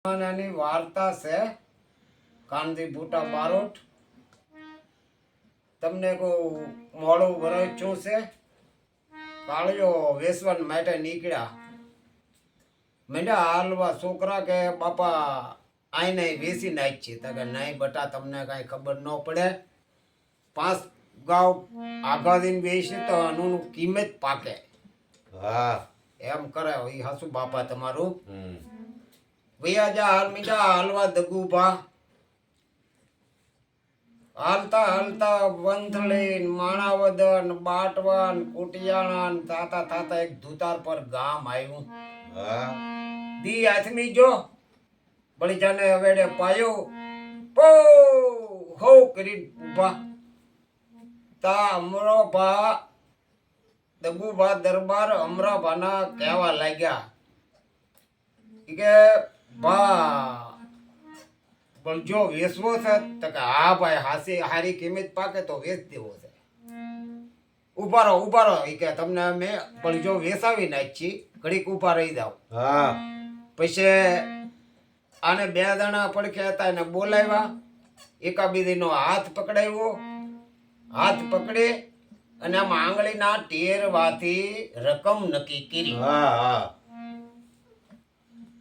નાની વાર્તા છે કાનથી બુટા બારોટ. તમને કોઈ મોડું વરચ્યું છે. કાળિયો વેસવાન માટે નીકળ્યા. મેંડા હાલવા છોકરા કે બાપા આઈને વેસી નાખ છે. તો કે નહીં બટા, તમને કાંઈ ખબર ન પડે. 5 ગાવ આગા દિન વેચી તો આનું કિંમત પાકે. હા એમ કરે એ હાસુ બાપા તમારું. ભૈયા જા હાલ મીઠા હાલવા દગુભા. હાલતા હાલતા વંથલીન માણાવદન બાટવાન કુટિયાણા થાતા થાતા એક ધુતાર પર ગામ આવ્યું. હા દી આથમી જો બળી જાને હવેડે પાયો પો હો કરી ઉભા. તા અમરો ભા દગુભા દરબાર અમરાભાના કહેવા લાગ્યા કે બા પણ જો વેચવો છે તો કે હા ભાઈ હાસી હારી કિંમત પાકે તો વેચ દેવો છે. ઉભા રહો એ કે તમને અમે પણ જો વેસાવી નાખી ઘડીક ઉભા રહી જાવ. હા પછી આને 2 જણા પડખ્યા હતા એને બોલાવ્યા. એકાબીજીનો હાથ પકડાવ્યો. હાથ પકડી અને આમ આંગળીના ટેરવાથી રકમ નક્કી કરી. હા હા